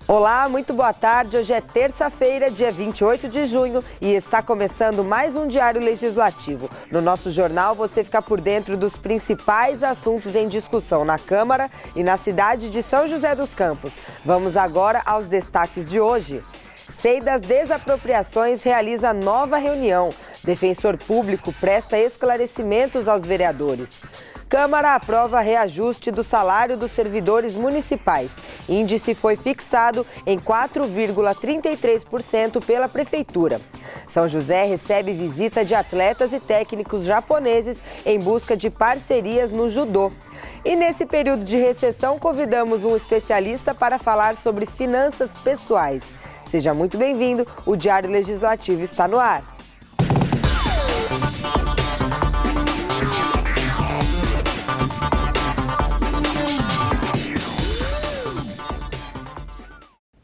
Olá, muito boa tarde. Hoje é terça-feira, dia 28 de junho e está começando mais um Diário Legislativo. No nosso jornal você fica por dentro dos principais assuntos em discussão na Câmara e na cidade de São José dos Campos. Vamos agora aos destaques de hoje. SEI das Desapropriações realiza nova reunião. Defensor Público presta esclarecimentos aos vereadores. Câmara aprova reajuste do salário dos servidores municipais. Índice foi fixado em 4,33% pela Prefeitura. São José recebe visita de atletas e técnicos japoneses em busca de parcerias no judô. E nesse período de recessão, convidamos um especialista para falar sobre finanças pessoais. Seja muito bem-vindo, o Diário Legislativo está no ar.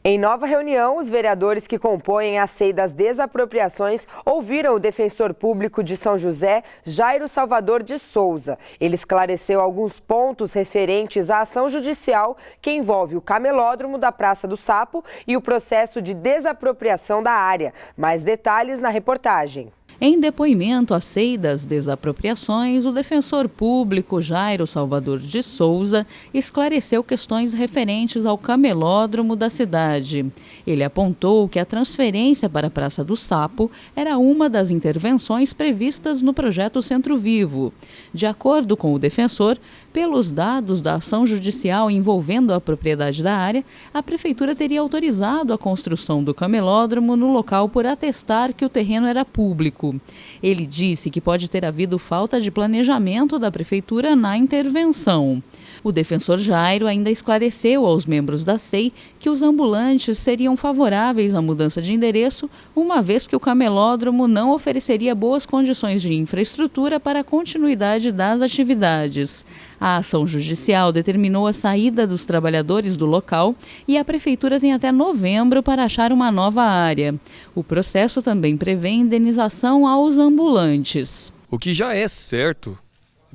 Em nova reunião, os vereadores que compõem a SEI das Desapropriações ouviram o defensor público de São José, Jairo Salvador de Souza. Ele esclareceu alguns pontos referentes à ação judicial que envolve o camelódromo da Praça do Sapo e o processo de desapropriação da área. Mais detalhes na reportagem. Em depoimento à SEI das Desapropriações, o defensor público Jairo Salvador de Souza esclareceu questões referentes ao camelódromo da cidade. Ele apontou que a transferência para a Praça do Sapo era uma das intervenções previstas no projeto Centro Vivo. De acordo com o defensor, pelos dados da ação judicial envolvendo a propriedade da área, a Prefeitura teria autorizado a construção do camelódromo no local por atestar que o terreno era público. Ele disse que pode ter havido falta de planejamento da Prefeitura na intervenção. O defensor Jairo ainda esclareceu aos membros da SEI que os ambulantes seriam favoráveis à mudança de endereço, uma vez que o camelódromo não ofereceria boas condições de infraestrutura para a continuidade das atividades. A ação judicial determinou a saída dos trabalhadores do local e a Prefeitura tem até novembro para achar uma nova área. O processo também prevê indenização aos ambulantes. O que já é certo,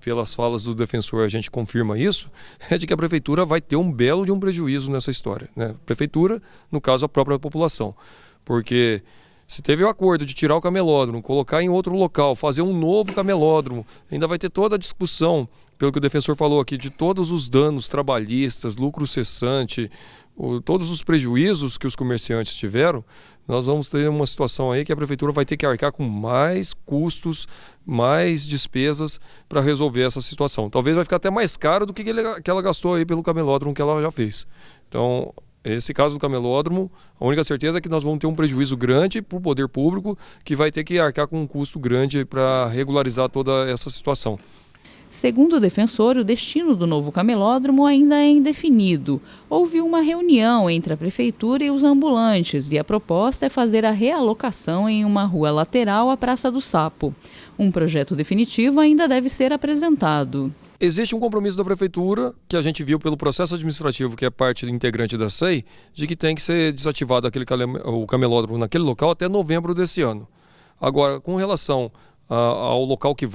pelas falas do defensor a gente confirma isso, é de que a Prefeitura vai ter um belo de um prejuízo nessa história, né? Prefeitura, no caso a própria população, porque se teve o acordo de tirar o camelódromo, colocar em outro local, fazer um novo camelódromo, ainda vai ter toda a discussão, pelo que o defensor falou aqui, de todos os danos trabalhistas, lucro cessante, todos os prejuízos que os comerciantes tiveram. Nós vamos ter uma situação aí que a Prefeitura vai ter que arcar com mais custos, mais despesas para resolver essa situação. Talvez vai ficar até mais caro do que ela gastou aí pelo camelódromo que ela já fez. Então, esse caso do camelódromo, a única certeza é que nós vamos ter um prejuízo grande para o poder público, que vai ter que arcar com um custo grande para regularizar toda essa situação. Segundo o defensor, o destino do novo camelódromo ainda é indefinido. Houve uma reunião entre a Prefeitura e os ambulantes e a proposta é fazer a realocação em uma rua lateral à Praça do Sapo. Um projeto definitivo ainda deve ser apresentado. Existe um compromisso da Prefeitura, que a gente viu pelo processo administrativo, que é parte integrante da SEI, de que tem que ser desativado o camelódromo naquele local até novembro desse ano. Agora, com relação ao local que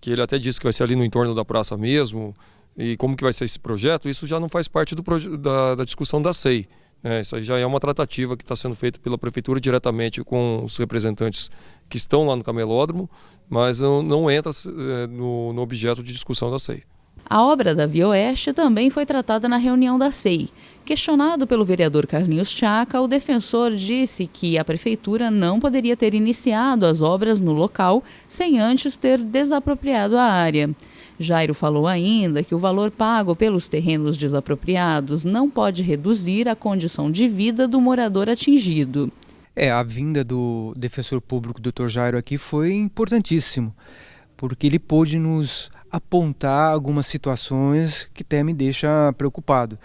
que ele até disse que vai ser ali no entorno da praça mesmo, e como que vai ser esse projeto, isso já não faz parte da discussão da SEI. Isso aí já é uma tratativa que está sendo feita pela Prefeitura diretamente com os representantes que estão lá no camelódromo, mas não entra no objeto de discussão da SEI. A obra da Via Oeste também foi tratada na reunião da SEI. Questionado pelo vereador Carlinhos Tchaca, o defensor disse que a Prefeitura não poderia ter iniciado as obras no local sem antes ter desapropriado a área. Jairo falou ainda que o valor pago pelos terrenos desapropriados não pode reduzir a condição de vida do morador atingido. A vinda do defensor público, Dr. Jairo, aqui foi importantíssimo, porque ele pôde nos apontar algumas situações que até me deixa preocupado.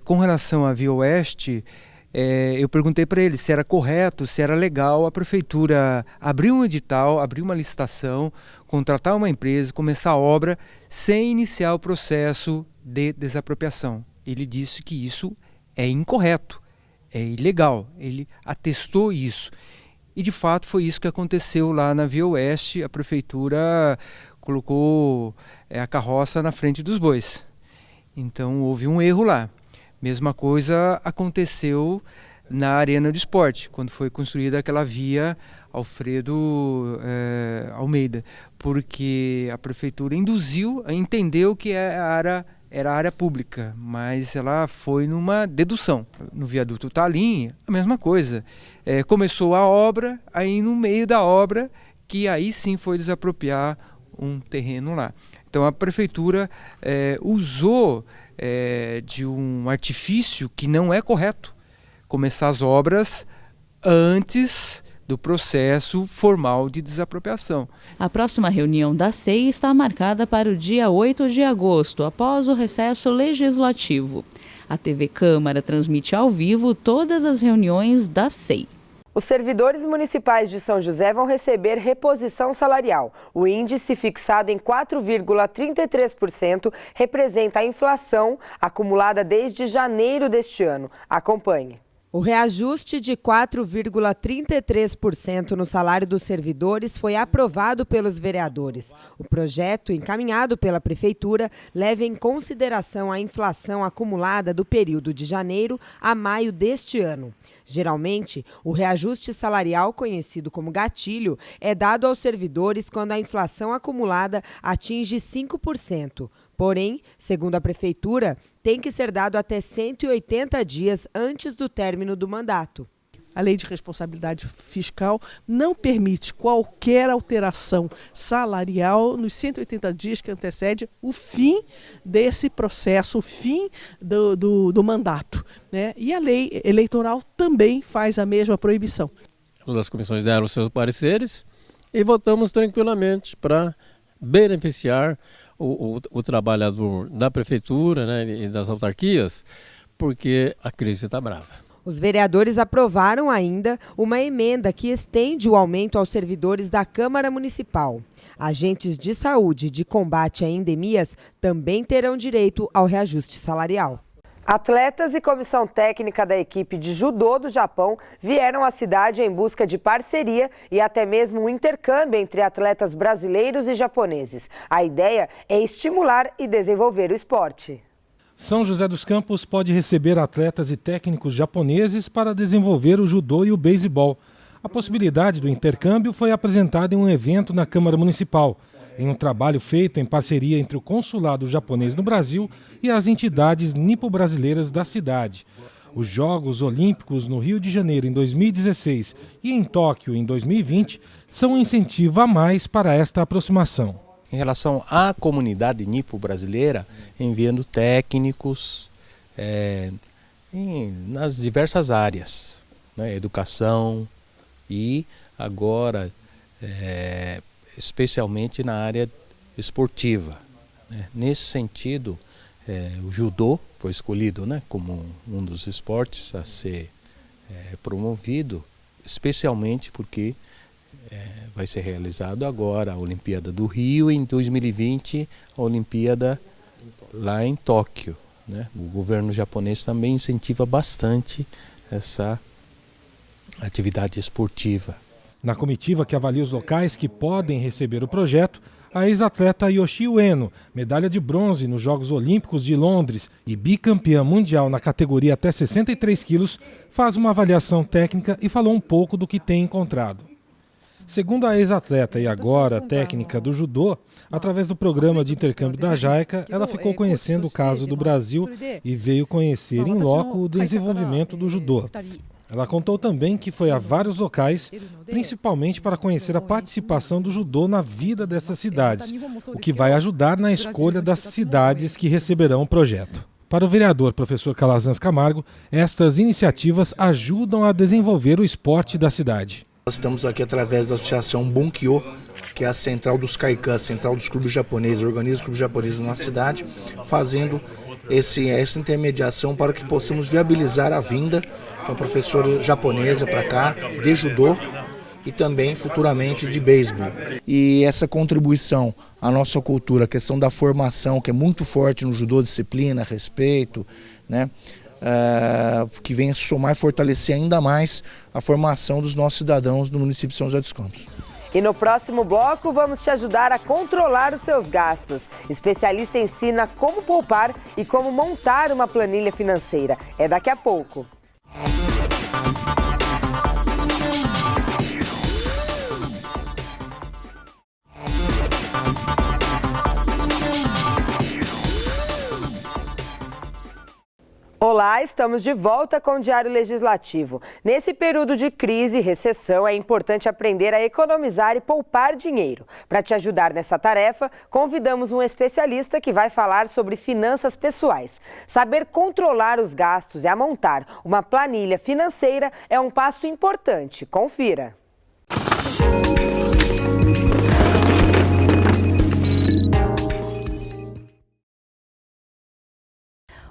Com relação à Via Oeste, eu perguntei para ele se era correto, se era legal a Prefeitura abrir um edital, abrir uma licitação, contratar uma empresa, começar a obra sem iniciar o processo de desapropriação. Ele disse que isso é incorreto, é ilegal, ele atestou isso. E de fato foi isso que aconteceu lá na Via Oeste. A Prefeitura colocou a carroça na frente dos bois. Então houve um erro lá. Mesma coisa aconteceu na Arena do Esporte, quando foi construída aquela via Alfredo Almeida, porque a prefeitura entendeu que era área pública, mas ela foi numa dedução. No viaduto Talim, a mesma coisa. Começou a obra, aí no meio da obra, que aí sim foi desapropriar um terreno lá. Então a prefeitura usou de um artifício que não é correto, começar as obras antes do processo formal de desapropriação. A próxima reunião da SEI está marcada para o dia 8 de agosto, após o recesso legislativo. A TV Câmara transmite ao vivo todas as reuniões da SEI. Os servidores municipais de São José vão receber reposição salarial. O índice, fixado em 4,33%, representa a inflação acumulada desde janeiro deste ano. Acompanhe. O reajuste de 4,33% no salário dos servidores foi aprovado pelos vereadores. O projeto, encaminhado pela Prefeitura, leva em consideração a inflação acumulada do período de janeiro a maio deste ano. Geralmente, o reajuste salarial, conhecido como gatilho, é dado aos servidores quando a inflação acumulada atinge 5%. Porém, segundo a Prefeitura, tem que ser dado até 180 dias antes do término do mandato. A Lei de Responsabilidade Fiscal não permite qualquer alteração salarial nos 180 dias que antecede o fim desse processo, o fim do mandato, né? E a lei eleitoral também faz a mesma proibição. As comissões deram seus pareceres e votamos tranquilamente para beneficiar o trabalhador da prefeitura, né, e das autarquias, porque a crise está brava. Os vereadores aprovaram ainda uma emenda que estende o aumento aos servidores da Câmara Municipal. Agentes de saúde e de combate a endemias também terão direito ao reajuste salarial. Atletas e comissão técnica da equipe de judô do Japão vieram à cidade em busca de parceria e até mesmo um intercâmbio entre atletas brasileiros e japoneses. A ideia é estimular e desenvolver o esporte. São José dos Campos pode receber atletas e técnicos japoneses para desenvolver o judô e o beisebol. A possibilidade do intercâmbio foi apresentada em um evento na Câmara Municipal, em um trabalho feito em parceria entre o Consulado Japonês no Brasil e as entidades nipo-brasileiras da cidade. Os Jogos Olímpicos no Rio de Janeiro em 2016 e em Tóquio em 2020 são um incentivo a mais para esta aproximação. Em relação à comunidade nipo-brasileira, enviando técnicos nas diversas áreas, né, educação e agora especialmente na área esportiva, né? Nesse sentido, o judô foi escolhido, né, como um dos esportes a ser promovido, especialmente porque vai ser realizado agora a Olimpíada do Rio e em 2020 a Olimpíada lá em Tóquio, né? O governo japonês também incentiva bastante essa atividade esportiva. Na comitiva que avalia os locais que podem receber o projeto, a ex-atleta Yoshio Eno, medalha de bronze nos Jogos Olímpicos de Londres e bicampeã mundial na categoria até 63 quilos, faz uma avaliação técnica e falou um pouco do que tem encontrado. Segundo a ex-atleta e agora técnica do judô, através do programa de intercâmbio da JAICA, ela ficou conhecendo o caso do Brasil e veio conhecer em loco o desenvolvimento do judô. Ela contou também que foi a vários locais, principalmente para conhecer a participação do judô na vida dessas cidades, o que vai ajudar na escolha das cidades que receberão o projeto. Para o vereador professor Calazans Camargo, estas iniciativas ajudam a desenvolver o esporte da cidade. Nós estamos aqui através da associação Bunkyo, que é a central dos Kaikan, a central dos clubes japoneses, organiza os clubes japoneses na nossa cidade, fazendo essa intermediação para que possamos viabilizar a vinda de uma professora japonesa para cá, de judô e também futuramente de beisebol. E essa contribuição à nossa cultura, a questão da formação, que é muito forte no judô, disciplina, respeito, né? Que vem a somar e fortalecer ainda mais a formação dos nossos cidadãos do município de São José dos Campos. E no próximo bloco, vamos te ajudar a controlar os seus gastos. Especialista ensina como poupar e como montar uma planilha financeira. É daqui a pouco. Olá, estamos de volta com o Diário Legislativo. Nesse período de crise e recessão, é importante aprender a economizar e poupar dinheiro. Para te ajudar nessa tarefa, convidamos um especialista que vai falar sobre finanças pessoais. Saber controlar os gastos e a montar uma planilha financeira é um passo importante. Confira.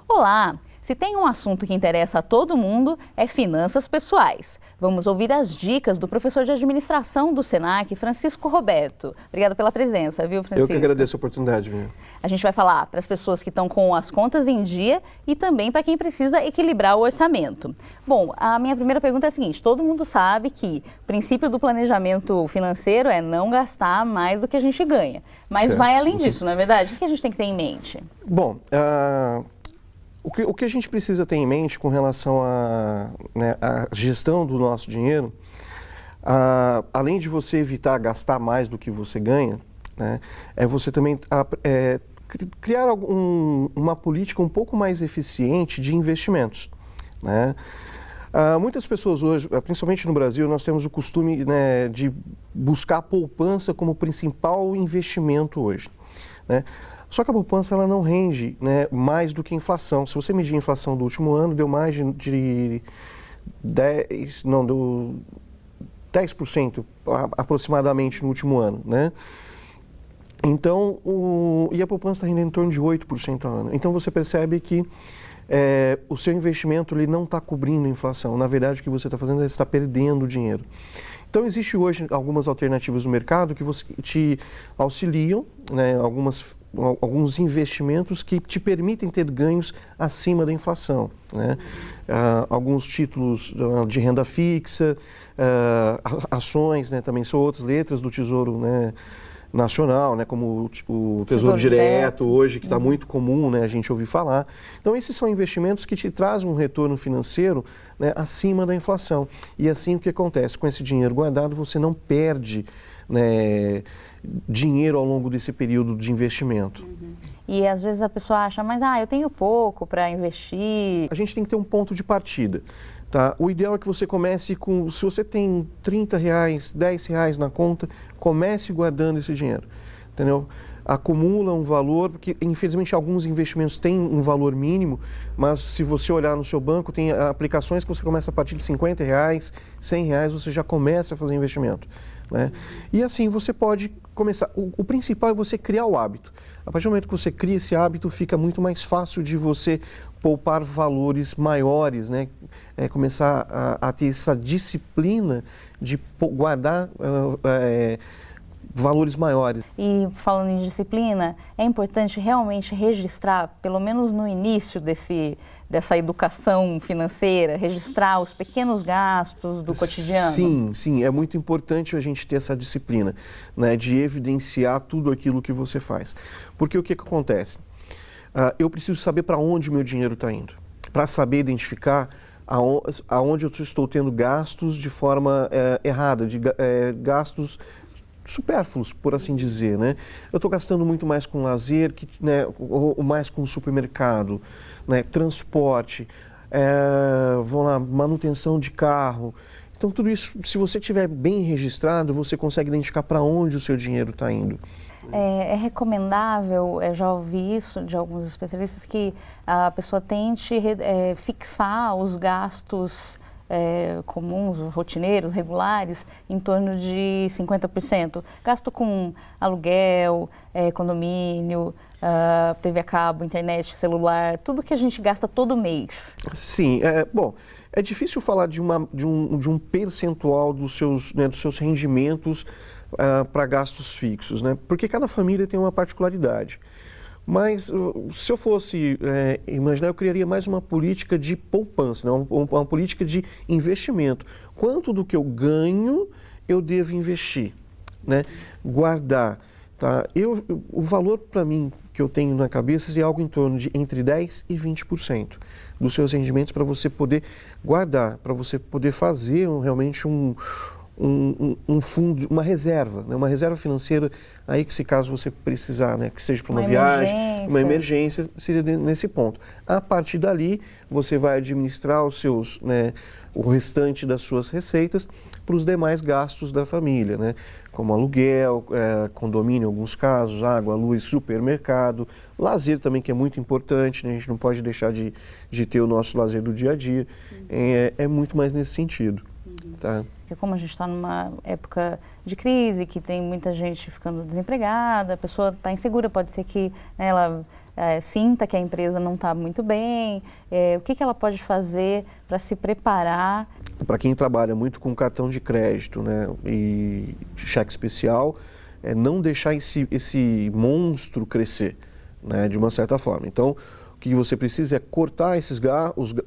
Olá! Se tem um assunto que interessa a todo mundo, é finanças pessoais. Vamos ouvir as dicas do professor de administração do Senac, Francisco Roberto. Obrigada pela presença, viu, Francisco? Eu que agradeço a oportunidade, Vinha. A gente vai falar para as pessoas que estão com as contas em dia e também para quem precisa equilibrar o orçamento. Bom, a minha primeira pergunta é a seguinte: todo mundo sabe que o princípio do planejamento financeiro é não gastar mais do que a gente ganha. Mas certo, vai além disso, não é verdade? O que a gente tem que ter em mente? Bom, o que a gente precisa ter em mente com relação à gestão do nosso dinheiro, além de você evitar gastar mais do que você ganha, né, é você também criar uma política um pouco mais eficiente de investimentos, né? Muitas pessoas hoje, principalmente no Brasil, nós temos o costume, né, de buscar a poupança como principal investimento hoje, né? Só que a poupança ela não rende, né, mais do que a inflação. Se você medir a inflação do último ano, deu mais de 10% aproximadamente no último ano, né? Então, e a poupança está rendendo em torno de 8% ao ano. Então você percebe que o seu investimento ele não está cobrindo a inflação. Na verdade, o que você está fazendo é estar perdendo dinheiro. Então, existe hoje algumas alternativas no mercado que te auxiliam, né, alguns investimentos que te permitem ter ganhos acima da inflação, né? Alguns títulos de renda fixa, ações, né, também são outras letras do Tesouro, né, Nacional, né, como o Tesouro Direto hoje, que está muito comum, né, a gente ouvir falar. Então, esses são investimentos que te trazem um retorno financeiro, né, acima da inflação. E assim o que acontece? Com esse dinheiro guardado, você não perde, né, dinheiro ao longo desse período de investimento. E às vezes a pessoa acha, mas eu tenho pouco para investir. A gente tem que ter um ponto de partida. Tá? O ideal é que você comece com, se você tem R$30, R$10 na conta, comece guardando esse dinheiro, entendeu? Acumula um valor, porque infelizmente alguns investimentos têm um valor mínimo, mas se você olhar no seu banco, tem aplicações que você começa a partir de R$50, R$100, você já começa a fazer investimento, né? E assim você pode começar. O principal é você criar o hábito. A partir do momento que você cria esse hábito, fica muito mais fácil de você poupar valores maiores, né? Começar a ter essa disciplina de guardar valores maiores. E falando em disciplina, é importante realmente registrar, pelo menos no início dessa educação financeira, registrar os pequenos gastos do cotidiano? Sim, é muito importante a gente ter essa disciplina, né, de evidenciar tudo aquilo que você faz. Porque o que acontece? Eu preciso saber para onde o meu dinheiro está indo, para saber identificar aonde eu estou tendo gastos de forma errada, gastos supérfluos, por assim dizer, né? Eu estou gastando muito mais com lazer, né, ou mais com supermercado, né, transporte, manutenção de carro. Então, tudo isso, se você tiver bem registrado, você consegue identificar para onde o seu dinheiro está indo. É recomendável, eu já ouvi isso de alguns especialistas, que a pessoa tente fixar os gastos comuns, rotineiros, regulares, em torno de 50%. Gasto com aluguel, condomínio, TV a cabo, internet, celular, tudo que a gente gasta todo mês. Sim, bom, é difícil falar de um percentual dos seus rendimentos para gastos fixos, né? Porque cada família tem uma particularidade. Mas se eu fosse imaginar, eu criaria mais uma política de poupança, né? Uma política de investimento. Quanto do que eu ganho eu devo investir? né, guardar. Tá? O valor para mim que eu tenho na cabeça é algo em torno de entre 10% e 20% dos seus rendimentos para você poder guardar, para você poder fazer realmente um fundo, uma reserva, né? Uma reserva financeira aí que se caso você precisar, né? Que seja para uma viagem, uma emergência, seria nesse ponto. A partir dali, você vai administrar os seus, né, o restante das suas receitas para os demais gastos da família, né? Como aluguel, condomínio em alguns casos, água, luz, supermercado, lazer também, que é muito importante, né? A gente não pode deixar de ter o nosso lazer do dia a dia, é muito mais nesse sentido. Tá? Porque como a gente está numa época de crise, que tem muita gente ficando desempregada, a pessoa está insegura, pode ser que, né, ela sinta que a empresa não está muito bem, o que ela pode fazer para se preparar? Para quem trabalha muito com cartão de crédito, né, e cheque especial, não deixar esse monstro crescer, né, de uma certa forma. Então, o que você precisa é cortar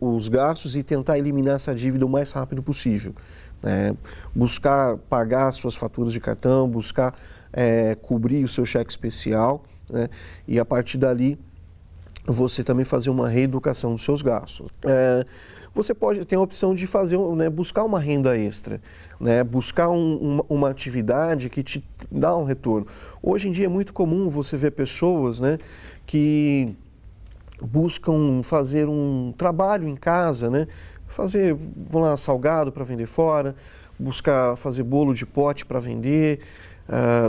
os gastos e tentar eliminar essa dívida o mais rápido possível. Né? Buscar pagar as suas faturas de cartão, buscar cobrir o seu cheque especial, né? E a partir dali você também fazer uma reeducação dos seus gastos. Você pode ter a opção de fazer, né, buscar uma renda extra, né? Buscar uma atividade que te dá um retorno. Hoje em dia é muito comum você ver pessoas, né, que buscam fazer um trabalho em casa, né? Fazer, vamos lá, salgado para vender fora, buscar fazer bolo de pote para vender,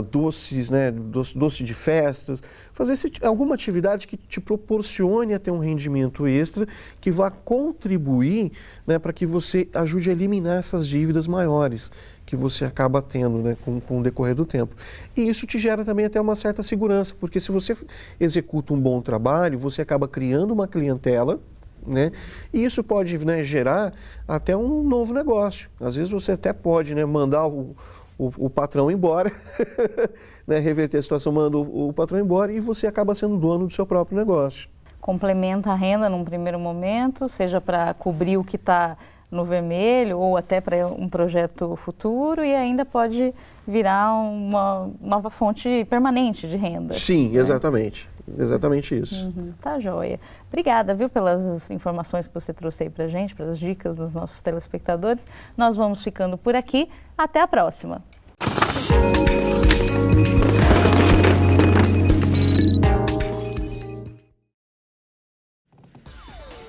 doces, né? Doce de festas, fazer alguma atividade que te proporcione a ter um rendimento extra que vá contribuir, né, para que você ajude a eliminar essas dívidas maiores que você acaba tendo, né, com o decorrer do tempo. E isso te gera também até uma certa segurança, porque se você executa um bom trabalho, você acaba criando uma clientela, né, e isso pode, né, gerar até um novo negócio. Às vezes você até pode, né, mandar o patrão embora, né, reverter a situação, manda o patrão embora e você acaba sendo dono do seu próprio negócio. Complementa a renda num primeiro momento, seja para cobrir o que está no vermelho ou até para um projeto futuro, e ainda pode virar uma nova fonte permanente de renda. Sim, né? Exatamente. Exatamente isso. Tá joia. Obrigada, viu, pelas informações que você trouxe aí pra gente, pelas dicas dos nossos telespectadores. Nós vamos ficando por aqui. Até a próxima.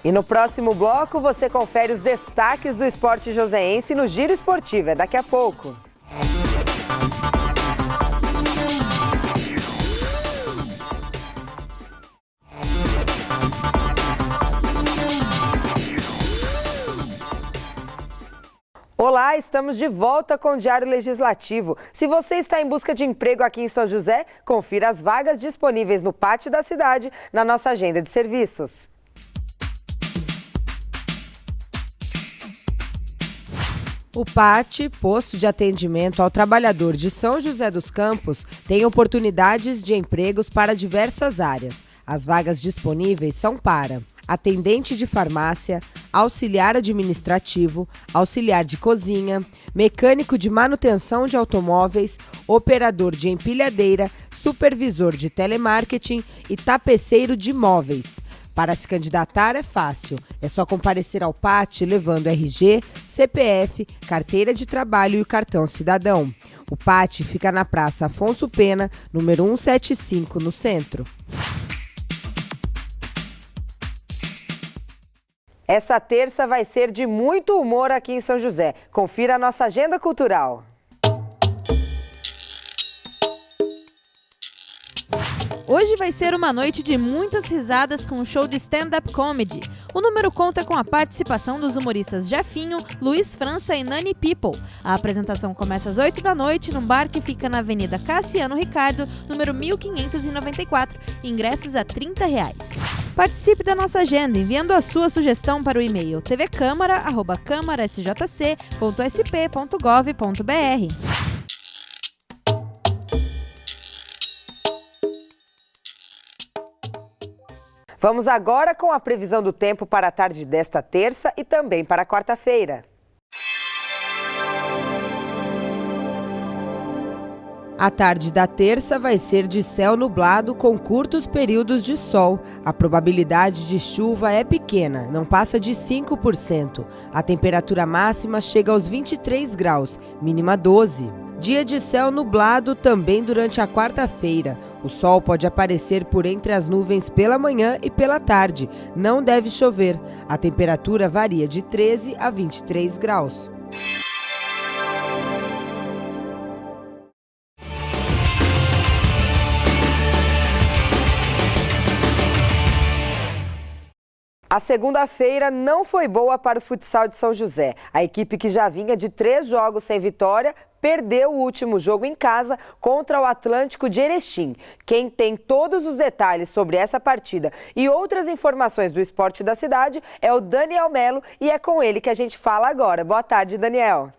E no próximo bloco você confere os destaques do esporte joseense no Giro Esportivo. É daqui a pouco. Olá, estamos de volta com o Diário Legislativo. Se você está em busca de emprego aqui em São José, confira as vagas disponíveis no pátio da cidade na nossa agenda de serviços. O PAT, Posto de Atendimento ao Trabalhador de São José dos Campos, tem oportunidades de empregos para diversas áreas. As vagas disponíveis são para atendente de farmácia, auxiliar administrativo, auxiliar de cozinha, mecânico de manutenção de automóveis, operador de empilhadeira, supervisor de telemarketing e tapeceiro de móveis. Para se candidatar é fácil, é só comparecer ao PAT levando RG, CPF, carteira de trabalho e o cartão cidadão. O PAT fica na Praça Afonso Pena, número 175, no centro. Essa terça vai ser de muito humor aqui em São José. Confira a nossa agenda cultural. Hoje vai ser uma noite de muitas risadas com um show de stand-up comedy. O número conta com a participação dos humoristas Jefinho, Luiz França e Nani People. A apresentação começa às 8 da noite num bar que fica na Avenida Cassiano Ricardo, número 1594, ingressos a R$30. Participe da nossa agenda enviando a sua sugestão para o e-mail tvcamara@câmarasjc.sp.gov.br. Vamos agora com a previsão do tempo para a tarde desta terça e também para a quarta-feira. A tarde da terça vai ser de céu nublado com curtos períodos de sol. A probabilidade de chuva é pequena, não passa de 5%. A temperatura máxima chega aos 23 graus, mínima 12. Dia de céu nublado também durante a quarta-feira. O sol pode aparecer por entre as nuvens pela manhã e pela tarde. Não deve chover. A temperatura varia de 13 a 23 graus. A segunda-feira não foi boa para o futsal de São José. A equipe que já vinha de 3 jogos sem vitória perdeu o último jogo em casa contra o Atlântico de Erechim. Quem tem todos os detalhes sobre essa partida e outras informações do esporte da cidade é o Daniel Melo e é com ele que a gente fala agora. Boa tarde, Daniel.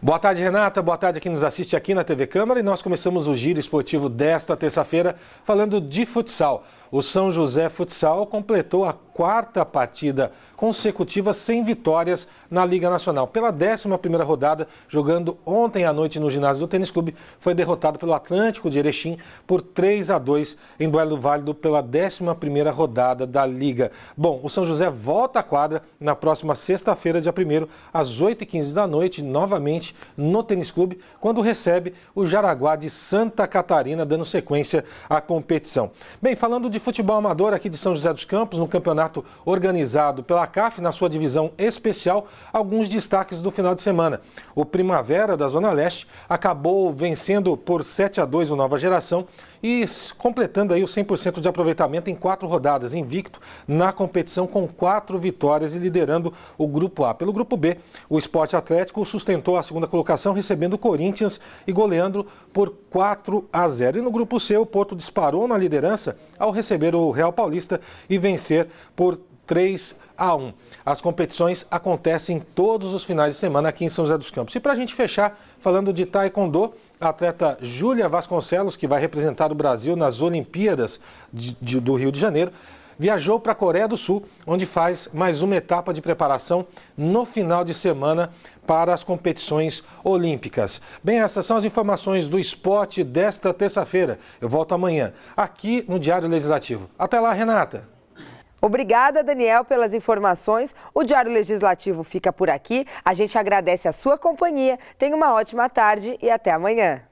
Boa tarde, Renata. Boa tarde a quem nos assiste aqui na TV Câmara. E nós começamos o giro esportivo desta terça-feira falando de futsal. O São José Futsal completou a 4ª partida consecutiva sem vitórias na Liga Nacional. Pela 11ª rodada, jogando ontem à noite no ginásio do Tênis Clube, foi derrotado pelo Atlântico de Erechim por 3-2 em duelo válido pela 11ª rodada da Liga. Bom, o São José volta à quadra na próxima sexta-feira, dia 1º, às 8h15 da noite, novamente no Tênis Clube, quando recebe o Jaraguá de Santa Catarina, dando sequência à competição. Bem, falando de futebol amador aqui de São José dos Campos, no campeonato organizado pela CAF, na sua divisão especial, alguns destaques do final de semana. O Primavera, da Zona Leste, acabou vencendo por 7-2 o Nova Geração e completando aí o 100% de aproveitamento em 4 rodadas, invicto na competição com 4 vitórias e liderando o Grupo A. Pelo Grupo B, o Sport Atlético sustentou a 2ª colocação, recebendo o Corinthians e goleando por 4-0. E no Grupo C, o Porto disparou na liderança ao receber o Real Paulista e vencer por 3-1. As competições acontecem todos os finais de semana aqui em São José dos Campos. E para a gente fechar, falando de taekwondo, a atleta Júlia Vasconcelos, que vai representar o Brasil nas Olimpíadas do Rio de Janeiro, viajou para a Coreia do Sul, onde faz mais uma etapa de preparação no final de semana para as competições olímpicas. Bem, essas são as informações do esporte desta terça-feira. Eu volto amanhã, aqui no Diário Legislativo. Até lá, Renata. Obrigada, Daniel, pelas informações. O Diário Legislativo fica por aqui. A gente agradece a sua companhia. Tenha uma ótima tarde e até amanhã.